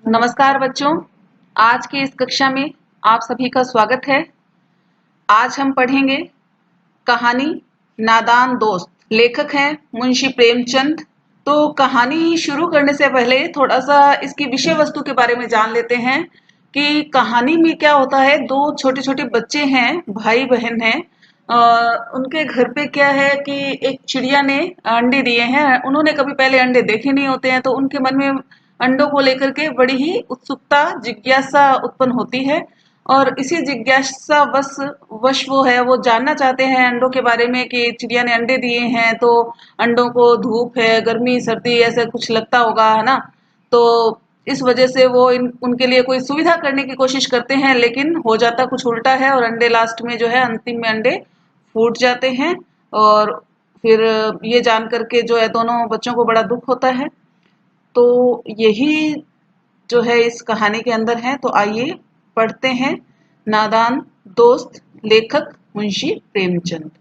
नमस्कार बच्चों, आज की इस कक्षा में आप सभी का स्वागत है। आज हम पढ़ेंगे कहानी नादान दोस्त। लेखक हैं मुंशी प्रेमचंद। तो कहानी शुरू करने से पहले थोड़ा सा इसकी विषय वस्तु के बारे में जान लेते हैं कि कहानी में क्या होता है। दो छोटे छोटे बच्चे हैं, भाई बहन हैं। उनके घर पे क्या है कि एक चिड़िया ने अंडे दिए हैं। उन्होंने कभी पहले अंडे देखे नहीं होते हैं, तो उनके मन में अंडों को लेकर के बड़ी ही उत्सुकता, जिज्ञासा उत्पन्न होती है। और इसी जिज्ञासा वश वो जानना चाहते हैं अंडों के बारे में कि चिड़िया ने अंडे दिए हैं तो अंडों को धूप है, गर्मी सर्दी ऐसा कुछ लगता होगा, है ना। तो इस वजह से वो उनके लिए कोई सुविधा करने की कोशिश करते हैं, लेकिन हो जाता कुछ उल्टा है और अंडे लास्ट में जो है अंतिम में अंडे फूट जाते हैं। और फिर ये जान करके जो है दोनों बच्चों को बड़ा दुख होता है। तो यही जो है इस कहानी के अंदर है। तो आइए पढ़ते हैं नादान दोस्त, लेखक मुंशी प्रेमचंद।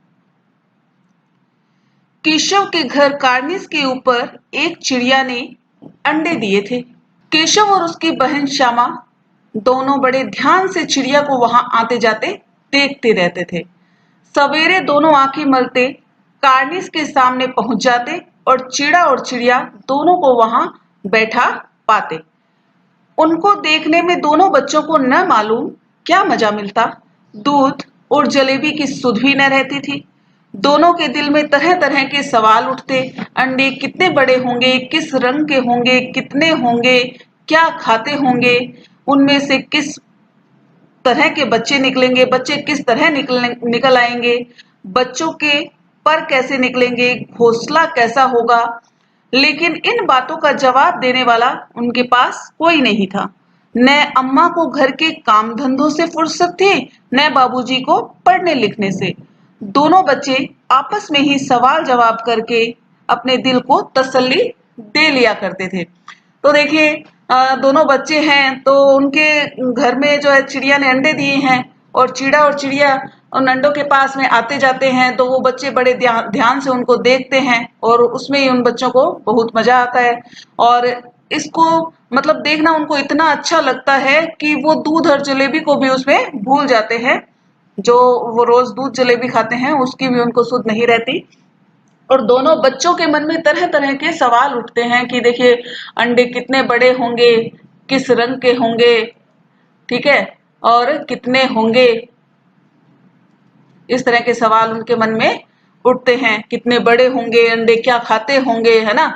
केशव के घर कार्निस के ऊपर एक चिड़िया ने अंडे दिए थे। केशव और उसकी बहन श्यामा दोनों बड़े ध्यान से चिड़िया को वहां आते जाते देखते रहते थे। सवेरे दोनों आंखें मलते कार्निस के सामने पहुंच जाते और चिड़िया दोनों को वहां बैठा पाते। उनको देखने में दोनों बच्चों को न मालूम क्या मजा मिलता। दूध और जलेबी की सुध भी न रहती थी। दोनों के दिल में तरह तरह के सवाल उठते। अंडे कितने बड़े होंगे, किस रंग के होंगे, कितने होंगे, क्या खाते होंगे, उनमें से किस तरह के बच्चे निकलेंगे, बच्चे किस तरह निकल आएंगे, बच्चों के पर कैसे निकलेंगे, घोंसला कैसा होगा। लेकिन इन बातों का जवाब देने वाला उनके पास कोई नहीं था। न अम्मा को घर के काम धंधों से फुर्सत थी, न बाबूजी को पढ़ने लिखने से। दोनों बच्चे आपस में ही सवाल जवाब करके अपने दिल को तसल्ली दे लिया करते थे। तो देखिए, दोनों बच्चे हैं तो उनके घर में जो है चिड़िया ने अंडे दिए हैं और चिड़िया उन अंडों के पास में आते जाते हैं। तो वो बच्चे बड़े ध्यान से उनको देखते हैं और उसमें ही उन बच्चों को बहुत मजा आता है। और इसको मतलब देखना उनको इतना अच्छा लगता है कि वो दूध और जलेबी को भी उसमें भूल जाते हैं। जो वो रोज दूध जलेबी खाते हैं उसकी भी उनको सुध नहीं रहती। और दोनों बच्चों के मन में तरह तरह के सवाल उठते हैं कि देखिए अंडे कितने बड़े होंगे, किस रंग के होंगे, ठीक है, और कितने होंगे। इस तरह के सवाल उनके मन में उठते हैं। कितने बड़े होंगे अंडे, क्या खाते होंगे, है ना।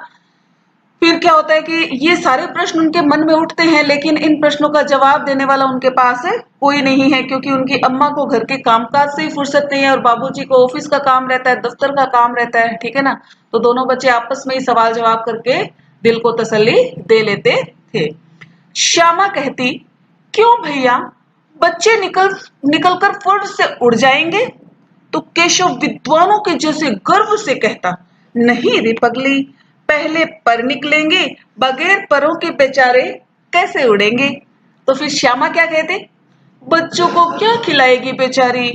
फिर क्या होता है कि ये सारे प्रश्न उनके मन में उठते हैं, लेकिन इन प्रश्नों का जवाब देने वाला उनके पास कोई नहीं है, क्योंकि उनकी अम्मा को घर के कामकाज से ही फुर्सत नहीं है और बाबूजी को ऑफिस का काम रहता है, दफ्तर का काम रहता है, ठीक है ना। तो दोनों बच्चे आपस में ही सवाल जवाब करके दिल को तसल्ली दे लेते थे। श्यामा कहती, क्यों भैया, बच्चे निकल कर फुर्र से उड़ जाएंगे। तो केशव विद्वानों के जैसे गर्व से कहता, नहीं रे पगली, पहले पर निकलेंगे, बगैर परों के बेचारे कैसे उड़ेंगे। तो फिर श्यामा क्या कहते, बच्चों को क्या खिलाएगी बेचारी।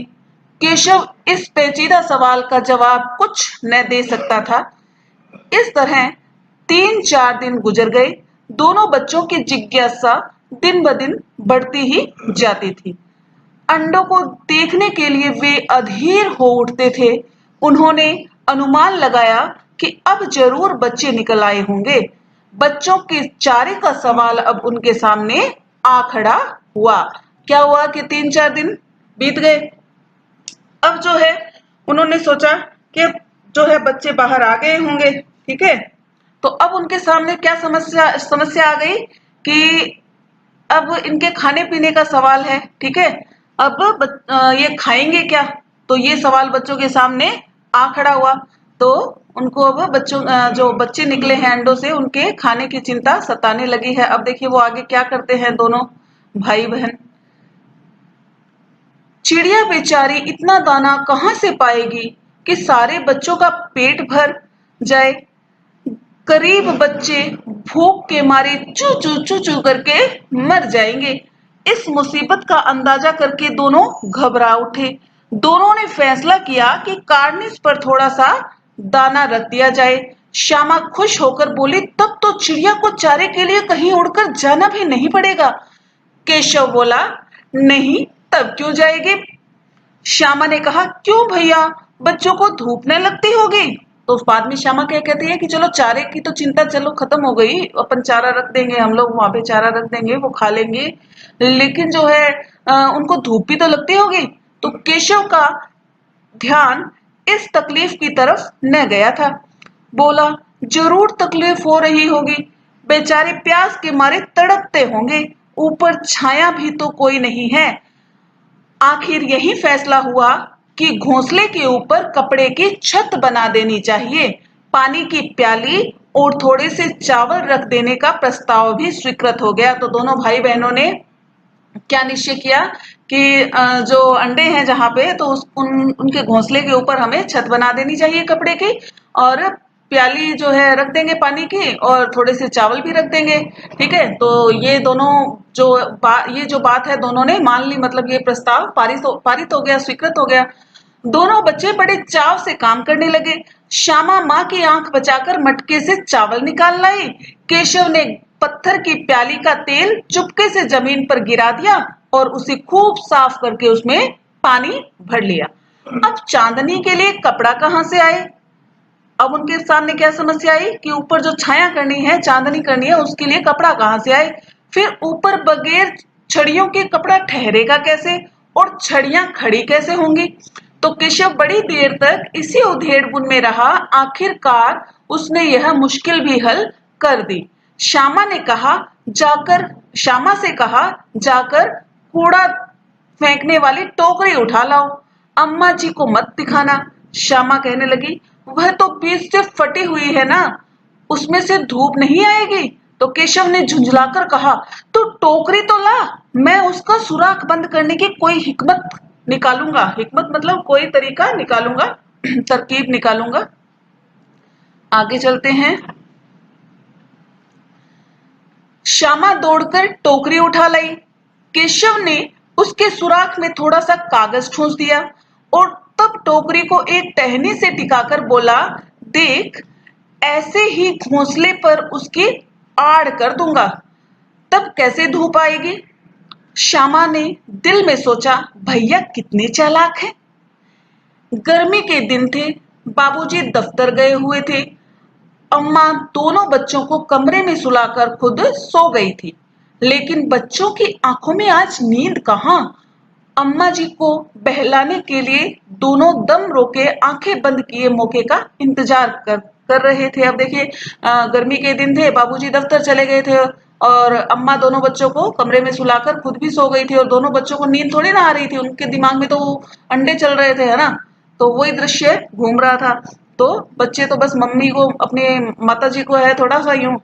केशव इस पेचीदा सवाल का जवाब कुछ न दे सकता था। इस तरह 3-4 दिन गुजर गए। दोनों बच्चों की जिज्ञासा दिन ब दिन बढ़ती ही जाती थी। अंडों को देखने के लिए वे अधीर हो उठते थे। उन्होंने अनुमान लगाया कि अब जरूर बच्चे निकल आए होंगे। बच्चों के चारे का सवाल अब उनके सामने आ खड़ा हुआ। क्या हुआ कि 3-4 दिन बीत गए। अब जो है उन्होंने सोचा कि जो है बच्चे बाहर आ गए होंगे, ठीक है। तो अब उनके सामने क्या समस्या आ गई कि अब इनके खाने पीने का सवाल है, ठीक है। अब ये खाएंगे क्या, तो ये सवाल बच्चों के सामने आ खड़ा हुआ। तो उनको अब जो बच्चे निकले हैं अंडों से, उनके खाने की चिंता सताने लगी है। अब देखिए वो आगे क्या करते हैं दोनों भाई बहन। चिड़िया बेचारी इतना दाना कहाँ से पाएगी कि सारे बच्चों का पेट भर जाए। करीब बच्चे भूख के मारे चू चू चू चू करके मर जाएंगे। इस मुसीबत का अंदाजा करके दोनों घबरा उठे। दोनों ने फैसला किया कि कार्निस पर थोड़ा सा दाना रख दिया जाए, श्यामा खुश होकर बोली, तब तो चिड़िया को चारे के लिए कहीं उड़कर जाना भी नहीं पड़ेगा। केशव बोला, नहीं, तब क्यों जाएगी? श्यामा ने कहा, क्यों भैया, बच्चों को धूप न लगती होगी? तो बाद में श्यामा क्या कहती है कि चलो चारे की तो चिंता चलो खत्म हो गई, अपन चारा रख देंगे, हम लोग वहां पे चारा रख देंगे, वो खा लेंगे, लेकिन जो है उनको धूप भी तो लगती होगी। तो केशव का ध्यान इस तकलीफ की तरफ न गया था। बोला, जरूर तकलीफ हो रही होगी, बेचारे प्यास के मारे तड़पते होंगे, ऊपर छाया भी तो कोई नहीं है। आखिर यही फैसला हुआ कि घोंसले के ऊपर कपड़े की छत बना देनी चाहिए। पानी की प्याली और थोड़े से चावल रख देने का प्रस्ताव भी स्वीकृत हो गया। तो दोनों भाई बहनों ने क्या निश्चय किया कि जो अंडे हैं जहां पे, तो उनके घोंसले के ऊपर हमें छत बना देनी चाहिए कपड़े की, और प्याली जो है रख देंगे पानी की, और थोड़े से चावल भी रख देंगे। ठीक है, तो ये दोनों ये जो बात है दोनों ने मान ली, मतलब ये प्रस्ताव पारित हो गया, स्वीकृत हो गया। दोनों बच्चे बड़े चाव से काम करने लगे। श्यामा माँ की आंख बचाकर मटके से चावल निकाल लाई। केशव ने पत्थर की प्याली का तेल चुपके से जमीन पर गिरा दिया और उसे खूब साफ करके उसमें पानी भर लिया। अब चांदनी के लिए कपड़ा कहाँ से आए? अब उनके सामने क्या समस्या आई कि ऊपर जो छाया करनी है, चांदनी करनी है, उसके लिए कपड़ा कहाँ से आए? फिर ऊपर बगैर छड़ियों के कपड़ा ठहरेगा कैसे, और छड़ियां खड़ी कैसे होंगी? तो केशव बड़ी देर तक इसी उधेड़-बुन में रहा। आखिरकार उसने यह मुश्किल भी हल कर दी। श्यामा से कहा, जाकर कूड़ा फेंकने वाली टोकरी उठा लाओ, अम्मा जी को मत दिखाना। श्यामा कहने लगी, वह तो बीच से फटी हुई है ना, उसमें से धूप नहीं आएगी। तो केशव ने झुंझलाकर कहा, तो टोकरी तो ला, मैं उसका सुराख बंद करने की कोई हिकमत निकालूंगा। हिकमत मतलब कोई तरीका निकालूंगा, तरकीब निकालूंगा। आगे चलते हैं। श्यामा दौड़कर टोकरी उठा लाई। केशव ने उसके सुराख में थोड़ा सा कागज ठूंस दिया और तब टोकरी को एक टहनी से टिकाकर बोला, देख, ऐसे ही घोंसले पर उसकी आड़ कर दूंगा, तब कैसे धूप आएगी? श्यामा ने दिल में सोचा, भैया कितने चालाक हैं। गर्मी के दिन थे, बाबूजी दफ्तर गए हुए थे, अम्मा दोनों बच्चों को कमरे में सुलाकर खुद सो गई थी, लेकिन बच्चों की आंखों में आज नींद कहाँ। अम्मा जी को बहलाने के लिए दोनों दम रोके आंखें बंद किए मौके का इंतजार कर रहे थे। अब देखिए, गर्मी के दिन थे, बाबूजी दफ्तर चले गए थे और अम्मा दोनों बच्चों को कमरे में सुलाकर खुद भी सो गई थी, और दोनों बच्चों को नींद थोड़ी ना आ रही थी, उनके दिमाग में तो अंडे चल रहे थे, है ना। तो वही दृश्य घूम रहा था। तो बच्चे तो बस मम्मी को, अपने माता जी को है थोड़ा सा यूं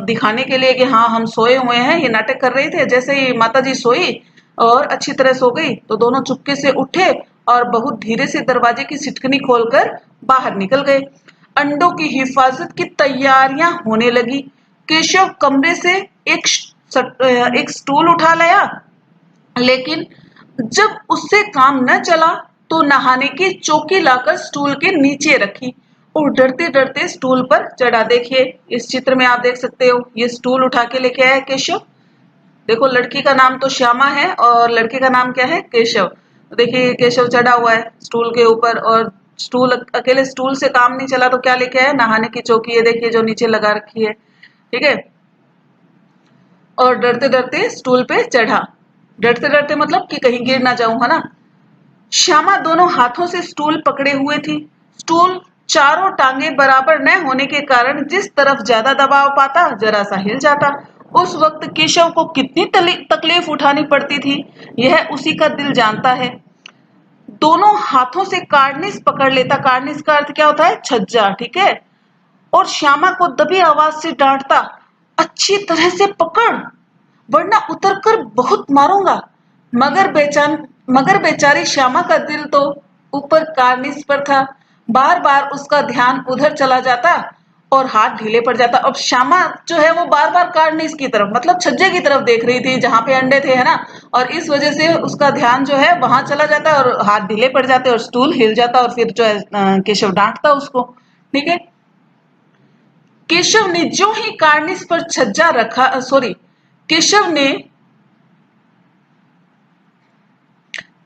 दिखाने के लिए कि हाँ हम सोए हुए हैं, ये नाटक कर रहे थे। जैसे ही माता जी सोई और अच्छी तरह सो गई तो दोनों चुपके से उठे और बहुत धीरे से दरवाजे की सिटकनी खोलकर बाहर निकल गए। अंडों की हिफाजत की तैयारियां होने लगी। केशव कमरे से एक स्टूल उठा लाया, लेकिन जब उससे काम न चला तो नहाने की चौकी लाकर स्टूल के नीचे रखी और डरते डरते स्टूल पर चढ़ा। देखिए इस चित्र में आप देख सकते हो, ये स्टूल उठा के लेके आया केशव। देखो, लड़की का नाम तो श्यामा है और लड़के का नाम क्या है, केशव। तो देखिए केशव चढ़ा हुआ है स्टूल के ऊपर, और अकेले स्टूल से काम नहीं चला तो क्या लेके आया, नहाने की चौकी। ये देखिए जो नीचे लगा रखी है, ठीक है। और डरते डरते स्टूल पे चढ़ा, डरते डरते मतलब कि कहीं गिर ना जाऊं, है ना। श्यामा दोनों हाथों से स्टूल पकड़े हुए थी। स्टूल चारों टांगे बराबर न होने के कारण जिस तरफ ज्यादा दबाव पाता जरा सा हिल जाता। उस वक्त केशव को कितनी तकलीफ उठानी पड़ती थी, यह उसी का दिल जानता है। दोनों हाथों से कार्निस पकड़ लेता। कार्निस का अर्थ क्या होता है, छज्जा, ठीक है। और श्यामा को दबी आवाज से डांटता, अच्छी तरह से पकड़ वरना उतरकर बहुत मारूंगा। मगर बेचारी श्यामा का दिल तो ऊपर कार्निस पर था। बार बार उसका ध्यान उधर चला जाता और हाथ ढीले पड़ जाता। अब श्यामा जो है वो बार बार कार्निस की तरफ, मतलब छज्जे की तरफ देख रही थी जहां पे अंडे थे, है ना, और इस वजह से उसका ध्यान जो है वहां चला जाता और हाथ ढीले पड़ जाते और स्टूल हिल जाता, और फिर जो है केशव डांटता उसको, ठीक है। केशव ने जो ही कार्निस पर छज्जा रखा,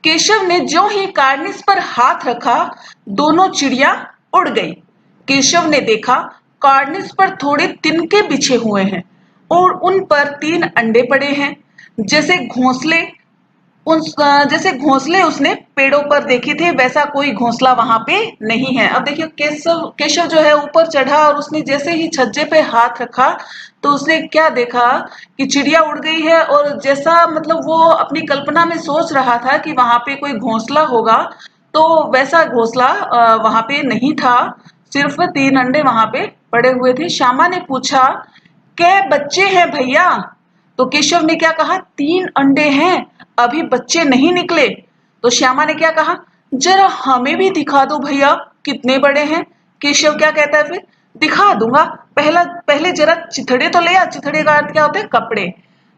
केशव ने जो ही कार्निस पर हाथ रखा, दोनों चिड़िया उड़ गई। केशव ने देखा कार्निस पर थोड़े तिनके बिछे हुए हैं और उन पर 3 अंडे पड़े हैं, जैसे घोंसले उसने पेड़ों पर देखे थे, वैसा कोई घोंसला वहां पे नहीं है। अब देखिए केशव जो है ऊपर चढ़ा और उसने जैसे ही छज्जे पे हाथ रखा तो उसने क्या देखा कि चिड़िया उड़ गई है, और जैसा मतलब वो अपनी कल्पना में सोच रहा था कि वहां पे कोई घोंसला होगा, तो वैसा घोंसला वहां पे नहीं था, सिर्फ 3 अंडे वहां पे पड़े हुए थे। श्यामा ने पूछा, क्या बच्चे हैं भैया? तो केशव ने क्या कहा, 3 अंडे हैं, अभी बच्चे नहीं निकले। तो श्यामा ने क्या कहा, जरा हमें भी दिखा दो भैया, कितने बड़े हैं। केशव क्या कहता है फिर, दिखा दूंगा, पहले जरा चिथड़े तो ले आ। चिथड़े का अर्थ क्या होता है, कपड़े।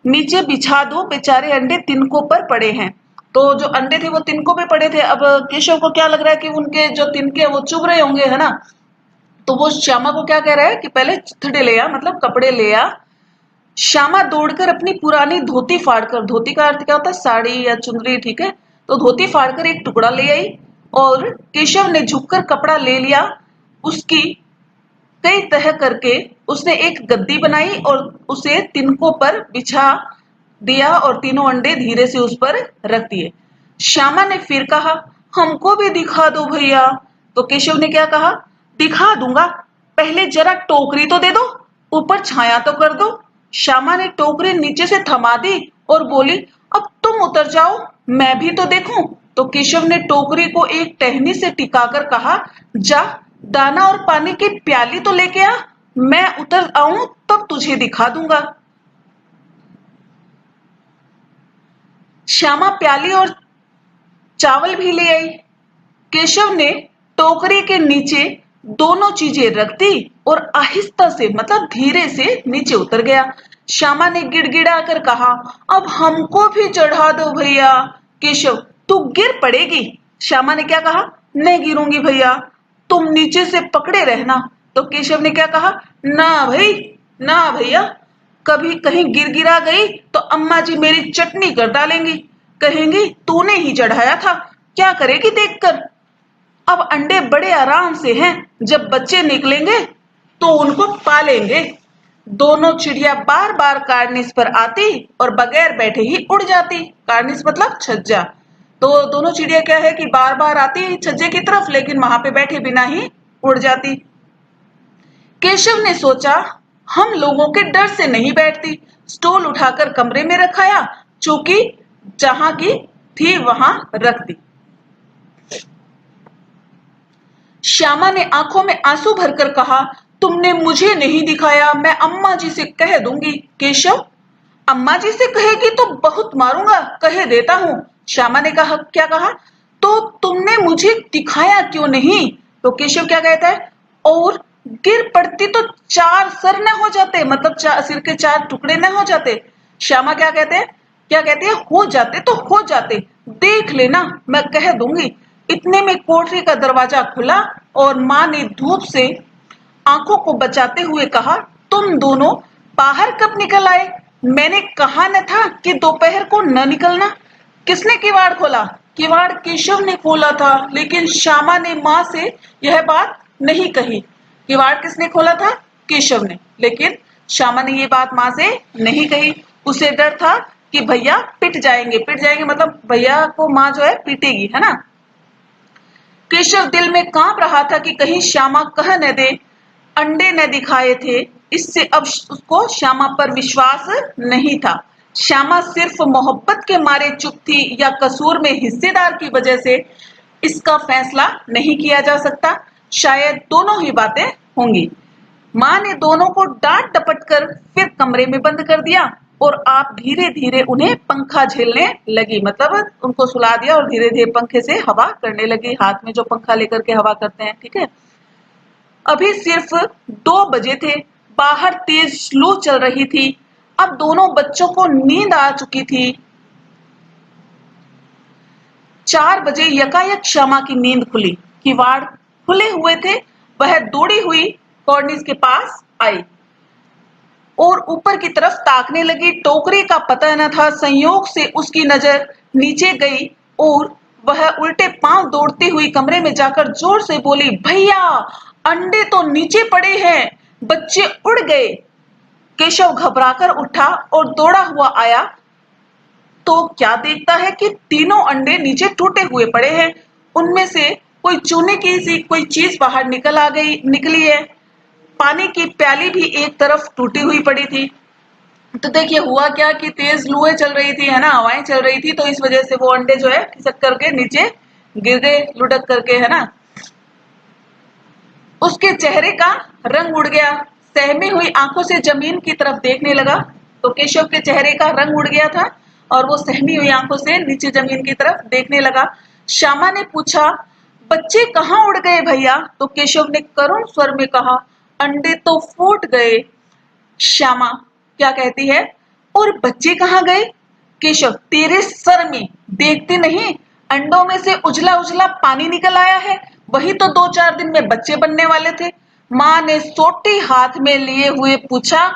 नीचे बिछा दो, बेचारे अंडे तिनकों पर पड़े हैं। तो जो अंडे थे वो तिनकों पे पड़े थे। अब केशव को क्या लग रहा है कि उनके जो तिनके वो चुभ रहे होंगे, है ना। तो वो श्यामा को क्या कह रहा है कि पहले चिथड़े ले आ, मतलब कपड़े ले आ। श्यामा दौड़कर अपनी पुरानी धोती फाड़कर, धोती का अर्थ क्या होता है, साड़ी या चुनरी, ठीक है, तो धोती फाड़कर एक टुकड़ा ले आई और केशव ने झुककर कपड़ा ले लिया। उसकी कई तह करके उसने एक गद्दी बनाई और उसे तिनकों पर बिछा दिया और तीनों अंडे धीरे से उस पर रख दिए। श्यामा ने फिर कहा, हमको भी दिखा दो भैया। तो केशव ने क्या कहा, दिखा दूंगा, पहले जरा टोकरी तो दे दो, ऊपर छाया तो कर दो। श्यामा ने टोकरी नीचे से थमा दी और बोली, अब तुम उतर जाओ, मैं भी तो देखूं। तो केशव ने टोकरी को एक टहनी से टिकाकर कहा, जा दाना और पानी की प्याली तो लेके आ, मैं उतर आऊं तब तुझे दिखा दूंगा। श्यामा प्याली और चावल भी ले आई। केशव ने टोकरी के नीचे दोनों चीजें रख दी और आहिस्ता से, मतलब धीरे से नीचे उतर गया। श्यामा ने गिड़गिड़ा कर कहा, अब हमको भी चढ़ा दो भैया। केशव, तू गिर पड़ेगी। श्यामा ने क्या कहा, नहीं गिरूंगी भैया, तुम नीचे से पकड़े रहना। तो केशव ने क्या कहा, ना भाई, ना भैया, कभी कहीं गिर गिरा गई तो अम्मा जी मेरी चटनी कर डालेंगी, कहेंगी तूने ही चढ़ाया था, क्या करेगी देखकर। अब अंडे बड़े आराम से हैं, जब बच्चे निकलेंगे तो उनको पालेंगे। दोनों चिड़िया बार बार कार्निस पर आती और बगैर बैठे ही उड़ जाती। कार्निस मतलब छज्जा। तो दोनों चिड़िया क्या है कि बार बार आती छज्जे की तरफ, लेकिन वहां पे बैठे बिना ही उड़ जाती। केशव ने सोचा, हम लोगों के डर से नहीं बैठती, स्टूल उठाकर कमरे में रखाया, चूंकि जहां की थी वहां रख दी। श्यामा ने आंखों में आंसू भरकर कहा, तुमने मुझे नहीं दिखाया, मैं अम्मा जी से कह दूंगी। केशव, अम्मा जी से कहेगी तो बहुत मारूंगा, कहे देता हूं। श्यामा ने कहा, क्या कहा, तो तुमने मुझे दिखाया क्यों नहीं। तो केशव क्या कहता है, और गिर पड़ती तो 4 सर न हो जाते, मतलब सिर के 4 टुकड़े न हो जाते। श्यामा क्या कहते हैं, क्या कहते हैं, हो जाते तो हो जाते, देख लेना, मैं कह दूंगी। इतने में कोठरी का दरवाजा खुला और माँ ने धूप से आंखों को बचाते हुए कहा, तुम दोनों बाहर कब निकल आए? मैंने कहा न था कि दोपहर को न निकलना। किसने किवाड़ खोला? किवाड़ केशव ने खोला था, लेकिन श्यामा ने माँ से यह बात नहीं कही। किवाड़ किसने खोला था? केशव ने, लेकिन श्यामा ने ये बात माँ से नहीं कही। उसे डर था कि भैया पिट जाएंगे मतलब भैया को माँ जो है पीटेगी, है ना। केशव दिल में कांप रहा था कि कहीं श्यामा कह न दे अंडे न दिखाए थे। इससे अब उसको श्यामा पर विश्वास नहीं था। श्यामा सिर्फ मोहब्बत के मारे चुप थी या कसूर में हिस्सेदार की वजह से, इसका फैसला नहीं किया जा सकता। शायद दोनों ही बातें होंगी। माँ ने दोनों को डांट डपट कर फिर कमरे में बंद कर दिया और आप धीरे धीरे उन्हें पंखा झेलने लगी, मतलब उनको सुला दिया और धीरे धीरे पंखे से हवा करने लगी, हाथ में जो पंखा लेकर के हवा करते हैं, ठीक है। अभी सिर्फ 2 बजे थे, बाहर तेज लू चल रही थी। अब दोनों बच्चों को नींद आ चुकी थी। 4 बजे यकायक श्यामा की नींद खुली। किवाड़ खुले हुए थे। वह दौड़ी हुई कॉर्निस के पास आई और ऊपर की तरफ ताकने लगी। टोकरी का पता न था, संयोग से उसकी नजर नीचे गई और वह उल्टे पांव दौड़ती हुई कमरे में जाकर जोर से बोली, भैया अंडे तो नीचे पड़े हैं, बच्चे उड़ गए। केशव घबराकर उठा और दौड़ा हुआ आया तो क्या देखता है कि तीनों अंडे नीचे टूटे हुए पड़े हैं। उनमें से कोई चूने की सी कोई चीज बाहर निकली है। पानी की प्याली भी एक तरफ टूटी हुई पड़ी थी। तो देखिए हुआ क्या कि तेज लुएं चल रही थी, है ना, हवाएं चल रही थी, तो इस वजह से वो अंडे जो है खिसक करके नीचे गिर गए, लुढ़क करके, है ना। उसके चेहरे का रंग उड़ गया, सहमी हुई आंखों से जमीन की तरफ देखने लगा। तो केशव के चेहरे का रंग उड़ गया था और वो सहमी हुई आंखों से नीचे जमीन की तरफ देखने लगा। श्यामा ने पूछा, बच्चे कहाँ उड़ गए भैया? तो केशव ने करुण स्वर में कहा, अंडे तो फूट गए। श्यामा क्या कहती है, और बच्चे कहाँ गए? केशव, तेरे सर में देखते नहीं, अंडों में से उजला उजला पानी निकल आया है, वही तो 2-4 दिन में बच्चे बनने वाले थे। माँ ने सोटी हाथ में लिए हुए पूछा,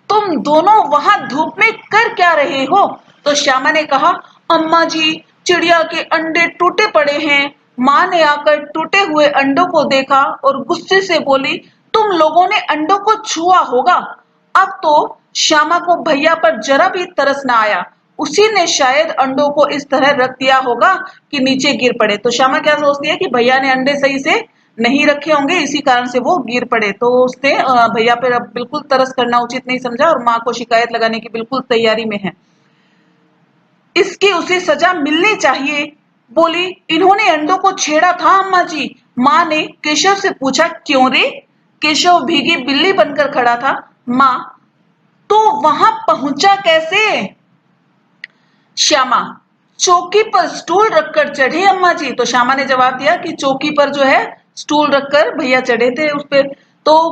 तुम दोनों वहां धूप में कर क्या रहे हो? तो श्यामा ने कहा, अम्मा जी चिड़िया के अंडे टूटे पड़े हैं। माँ ने आकर टूटे हुए अंडों को देखा और गुस्से से बोली, तुम लोगों ने अंडों को छुआ होगा। अब तो श्यामा को भैया पर जरा भी तरस ना आया, उसी ने शायद अंडों को इस तरह रख दिया होगा कि नीचे गिर पड़े। तो श्यामा क्या सोचती है कि भैया ने अंडे सही से नहीं रखे होंगे, इसी कारण से वो गिर पड़े। तो उसने भैया पर अब बिल्कुल तरस करना उचित नहीं समझा और माँ को शिकायत लगाने की बिल्कुल तैयारी में है। इसकी उसे सजा मिलनी चाहिए। बोली, इन्होंने अंडों को छेड़ा था अम्मा जी। माँ ने केशव से पूछा, क्यों रे? केशव भीगी बिल्ली बनकर खड़ा था। माँ, तो वहां पहुंचा कैसे? श्यामा, चौकी पर स्टूल रखकर चढ़े अम्मा जी। तो श्यामा ने जवाब दिया कि चौकी पर जो है स्टूल रखकर भैया चढ़े थे उस पे। तो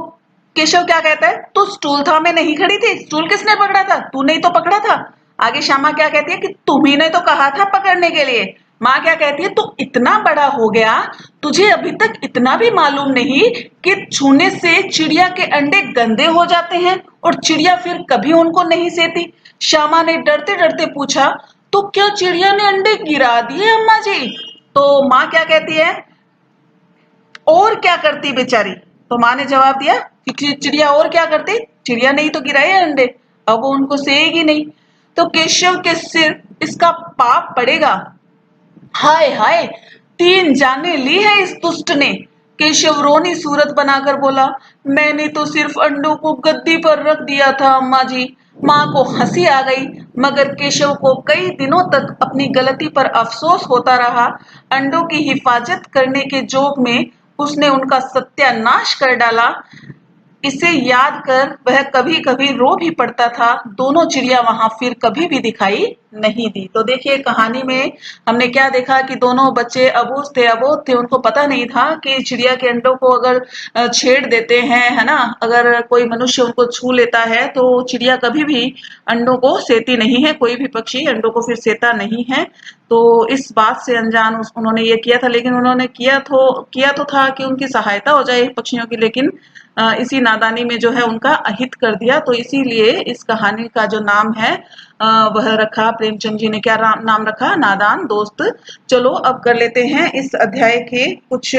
केशव क्या कहता है, तो स्टूल था, मैं नहीं खड़ी थी, स्टूल किसने पकड़ा था? तूने ही तो पकड़ा था। आगे श्यामा क्या कहती है कि तुम्ही ने तो कहा था पकड़ने के लिए। माँ क्या कहती है, तू इतना बड़ा हो गया, तुझे अभी तक इतना भी मालूम नहीं कि छूने से चिड़िया के अंडे गंदे हो जाते हैं और चिड़िया फिर कभी उनको नहीं सेती। श्यामा ने डरते डरते पूछा, तो क्या चिड़िया ने अंडे गिरा दिए अम्मा जी? तो माँ क्या कहती है, और क्या करती बेचारी? तो माँ ने जवाब दिया कि चिड़िया और क्या करती, चिड़िया ने ही तो गिराए अंडे, अब वो उनको सेएगी नहीं। तो केशव के सिर इसका पाप पड़ेगा। हाय हाय, 3 जाने ली है इस दुष्ट ने। केशव रोनी सूरत बनाकर बोला, मैंने तो सिर्फ अंडों को गद्दी पर रख दिया था अम्मा जी। माँ को हंसी आ गई, मगर केशव को कई दिनों तक अपनी गलती पर अफसोस होता रहा। अंडों की हिफाजत करने के जोग में उसने उनका सत्यानाश कर डाला। इसे याद कर वह कभी कभी रो भी पड़ता था। दोनों चिड़िया वहां फिर कभी भी दिखाई नहीं दी। तो देखिए कहानी में हमने क्या देखा कि दोनों बच्चे अबूझ थे, अबोध थे, उनको पता नहीं था कि चिड़िया के अंडों को अगर छेड़ देते हैं, है ना, अगर कोई मनुष्य उनको छू लेता है तो चिड़िया कभी भी अंडों को सेती नहीं है, कोई भी पक्षी अंडों को फिर सेता नहीं है। तो इस बात से अनजान उन्होंने ये किया था, लेकिन उन्होंने किया तो था कि उनकी सहायता हो जाए पक्षियों की, लेकिन इसी नादानी में जो है उनका अहित कर दिया। तो इसीलिए इस कहानी का जो नाम है वह रखा, प्रेमचंद जी ने क्या नाम रखा, नादान दोस्त। चलो अब कर लेते हैं इस अध्याय के कुछ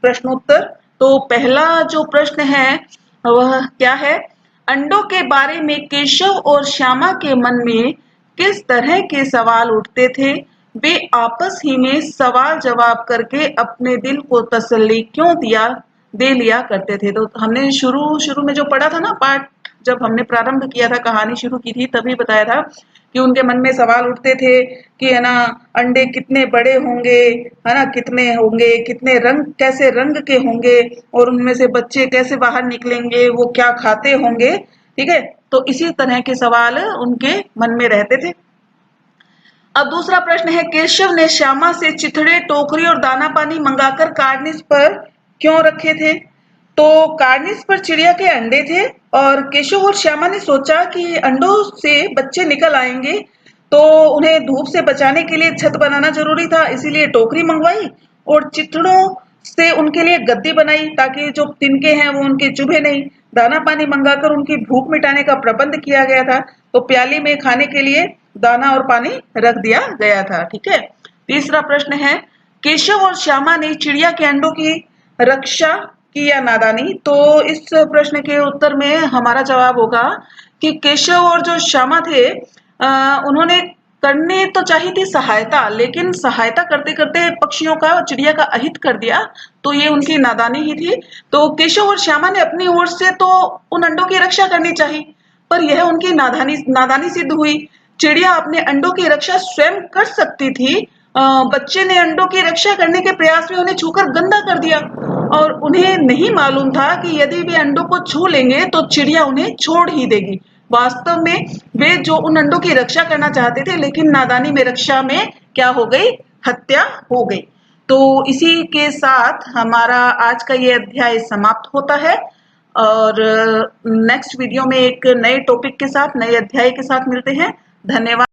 प्रश्नोत्तर। तो पहला जो प्रश्न है वह क्या है, अंडों के बारे में केशव और श्यामा के मन में किस तरह के सवाल उठते थे? वे आपस ही में सवाल जवाब करके अपने दिल को तसल्ली क्यों दे लिया करते थे? तो हमने शुरू में जो पढ़ा था ना पाठ, जब हमने प्रारंभ किया था, कहानी शुरू की थी, तभी बताया था कि उनके मन में सवाल उठते थे कि है ना, अंडे कितने बड़े होंगे, है ना, कितने होंगे, कितने रंग, कैसे रंग के होंगे, और उनमें से बच्चे कैसे बाहर निकलेंगे, वो क्या खाते होंगे। ठीक है, तो इसी तरह के सवाल उनके मन में रहते थे। अब दूसरा प्रश्न है, केशव ने श्यामा से चिथड़े, टोकरी और दाना पानी मंगाकर कार्निस पर क्यों रखे थे? तो कार्निस पर चिड़िया के अंडे थे और केशव और श्यामा ने सोचा कि अंडों से बच्चे निकल आएंगे, तो उन्हें धूप से बचाने के लिए छत बनाना जरूरी था, इसीलिए टोकरी मंगवाई और चिथड़ों से उनके लिए गद्दी बनाई ताकि जो तिनके हैं वो उनके चुभे नहीं। दाना पानी मंगाकर उनकी भूख मिटाने का प्रबंध किया गया था। तो प्याली में खाने के लिए दाना और पानी रख दिया गया था। ठीक है। तीसरा प्रश्न है, केशव और श्यामा ने चिड़िया के अंडों की रक्षा की या नादानी? तो इस प्रश्न के उत्तर में हमारा जवाब होगा कि केशव और जो श्यामा थे उन्होंने करनी तो चाहिए थी सहायता, लेकिन सहायता करते करते पक्षियों का, चिड़िया का अहित कर दिया, तो ये उनकी नादानी ही थी। तो केशव और श्यामा ने अपनी ओर से तो उन अंडों की रक्षा करनी चाहिए, पर यह उनकी नादानी सिद्ध हुई। चिड़िया अपने अंडों की रक्षा स्वयं कर सकती थी। बच्चे ने अंडों की रक्षा करने के प्रयास में उन्हें छूकर गंदा कर दिया, और उन्हें नहीं मालूम था कि यदि वे अंडों को छू लेंगे तो चिड़िया उन्हें छोड़ ही देगी। वास्तव में वे जो उन अंडों की रक्षा करना चाहते थे, लेकिन नादानी में रक्षा में क्या हो गई, हत्या हो गई। तो इसी के साथ हमारा आज का ये अध्याय समाप्त होता है, और नेक्स्ट वीडियो में एक नए टॉपिक के साथ, नए अध्याय के साथ मिलते हैं। धन्यवाद।